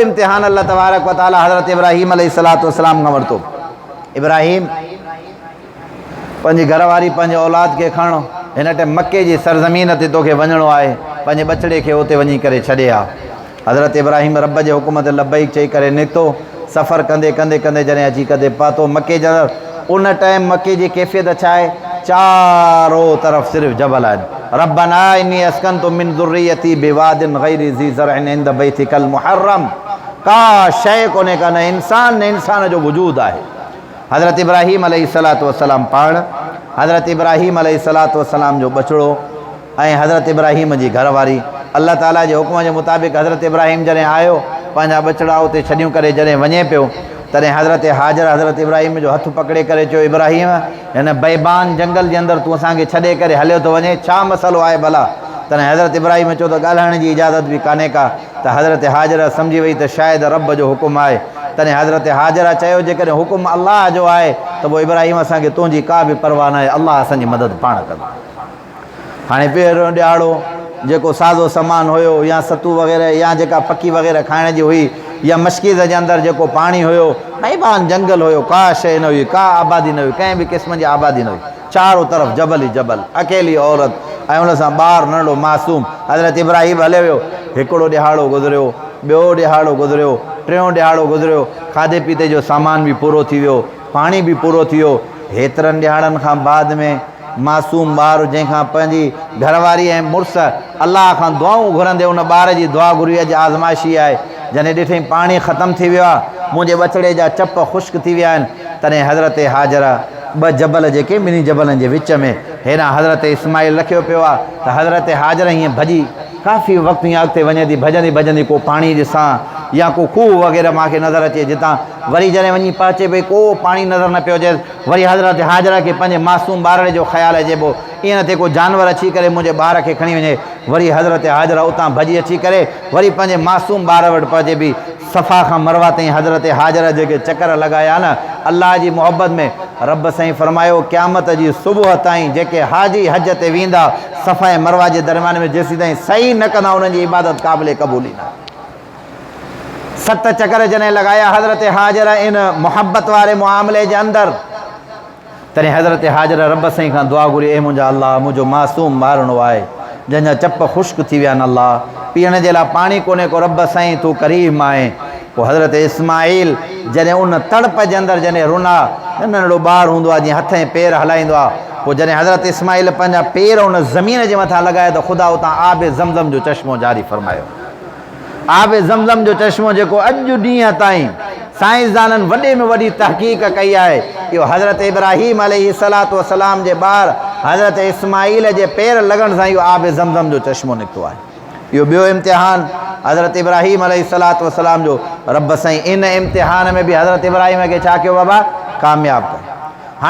इम्तिहान अल्लाह तबारक व तआला हज़रत इब्राहीम अलैहिस्सलातु वस्सलाम खां वरितो। इब्राहीम पंहिंजी घरवारी पंहिंजे औलाद खे खणो, हिन टाइम मके जी सरज़मीन ते तोखे वञिणो आहे, पंहिंजे बछड़े खे उते वञी करे छॾे आ। हज़रत इब्राहीम रब जे हुकुम ते लब्बैक चई करे निकितो। सफ़र कंदे कंदे कंदे जॾहिं अची कंदे पहुतो मके जा, उन टाइम मके जी कैफ़ियत छा आहे, चारों तरफ़ सिर्फ़ु जबल आहिनि। रब्बना इन्नी अस्कनतु मिन ज़ुर्रियती बिवादिन गैरि ज़ी ज़रअन इंद बैतिकल मुहर्रम। का शइ कोन्हे का, न इंसान न इंसान जो वजूद आहे। हज़रत इब्राहीम अलैहिस्सलातु वस्सलाम पाण, हज़रत इब्राहीम अलैहिस्सलातु वस्सलाम जो बछड़ो ऐं हज़रत इब्राहीम जी घरवारी, अल्लाह ताला जे हुकुम जे मुताबिक़ हज़रत इब्राहीम जॾहिं आयो, पंहिंजा बछड़ा उते छॾियूं करे जॾहिं वञे पियो, तॾहिं हज़रत हाजर हज़रत इब्राहीम जो हथु पकड़े करे चयो, इब्राहीम हिन बैबान जंगल जे अंदरि तूं असांखे छॾे करे हलियो थो वञे, छा मसइलो आहे भला? तॾहिं हज़रत इब्राहीम चयो त ॻाल्हाइण जी इजाज़त बि कान्हे का। त हज़रत हाजर सम्झी वई त शायदि रब जो हुकुम आहे। तॾहिं हज़रत हाजरा चयो, जेकॾहिं हुकुम अलाह जो आहे त पोइ इब्राहीम असांखे तुंहिंजी का बि परवाह न आहे, अलाह असांजी मदद पाण कंदो। हाणे पहिरियों ॾियारो जेको साज़ो सामान हुयो, या सतू वग़ैरह, या जेका पकी वग़ैरह खाइण जी हुई, या मशकीज़ जे अंदरि जेको पाणी हुयो, बैबान जंगल हुयो, का शइ न हुई, का आबादी न हुई, कंहिं बि क़िस्म जी आबादी न हुई, चारों तरफ़ जबल ई जबल, अकेली औरत ऐं उन सां ॿारु नंढो मासूम। हज़रत इब्राहीम हले वियो, हिकिड़ो ॾिहाड़ो गुज़रियो, ॿियो ॾिहाड़ो गुज़रियो, टियों ॾिहाड़ो गुज़रियो, खाधे पीते जो सामान बि पूरो थी वियो, पाणी बि पूरो थी वियो। हेतिरनि ॾिहाड़नि खां बाद में मासूम ॿारु जंहिंखां पंहिंजी घरवारी ऐं मुड़ुस अलाह खां दुआऊं घुरंदे उन ॿार जी दुआ घुरी, अॼु आज़माइशी आहे, जॾहिं ॾिठईं पाणी ख़तमु थी वियो आहे, मुंहिंजे बछड़े जा चप ख़ुश्क थी विया आहिनि, तॾहिं हज़रत हाजरा ॿ जबल जेके ॿिन्ही जबलनि जे विच में हेॾां हज़रत इस्माइल रखियो पियो आहे, त हज़रत हाजरा हीअं भॼी काफ़ी वक़्तु हीअं अॻिते वञे थी, भॼंदी भॼंदी को पाणी ॾिसां या को खूह वग़ैरह मूंखे नज़र अचे जितां, वरी जॾहिं वञी पहुचे भई को पाणी नज़र न पियो अचे, वरी हज़रत हाजरा खे पंहिंजे मासूम ॿारड़े जो ख़्यालु अचे पोइ ईअं न थिए को जानवर अची करे मुंहिंजे ॿार खे खणी वञे। वरी हज़रत हाजरा उतां भॼी अची करे वरी पंहिंजे मासूम ॿार वटि पहुचे बि, सफ़ा खां मरवा ताईं हज़रत हाजरा जेके चकर लॻाया न अल्लाह जी मोहबत में, रब साईं फरमायो क़यामत जी सुबुह ताईं जेके हाजी हज ते वेंदा सफ़ा ऐं मरवा जे दरमियान में जेसीं ताईं सही न कंदा उन्हनि जी इबादत क़ाबिले क़बूली न। 7 चकर जॾहिं लॻाया हज़रत हाजरा इन मोहब्बत वारे मुआमले जे अंदरि, तॾहिं हज़रत हाजरा रब साईं खां दुआ घुरी, ए मुंहिंजा अलाह, मुंहिंजो मासूम मारणो आहे जंहिंजा चप ख़ुश्क थी विया आहिनि, अलाह पीअण जे लाइ पाणी कोन्हे को, रब साईं तूं करीम आहे। पोइ हज़रत इस्माइल जॾहिं उन तड़प जे अंदरि जॾहिं रुना, नंढड़ो ॿारु हूंदो आहे जीअं हथ ऐं पेर हलाईंदो आहे, पोइ जॾहिं हज़रत इस्माइल पंहिंजा पेर उन ज़मीन जे मथां लॻाए त ख़ुदा उतां आब ज़मज़म जो चश्मो जारी फरमायो। आब ज़मज़म जो चश्मो जेको अॼु ॾींहं ताईं साइंसदाननि वॾे में वॾी तहक़ीक़ कई आहे, इहो हज़रत इब्राहीम अलैहिस्सलातु वस्सलाम जे ॿार हज़रत इस्माइल जे पेर लॻण सां इहो आब ज़मज़म जो चश्मो निकितो आहे। इहो ॿियो इम्तिहान हज़रत इब्राहीम अलैहिस्सलातु वस्सलाम जो, रब साईं इन इम्तिहान में बि हज़रत इब्राहीम खे छा कयो बाबा, कामयाबु कयो।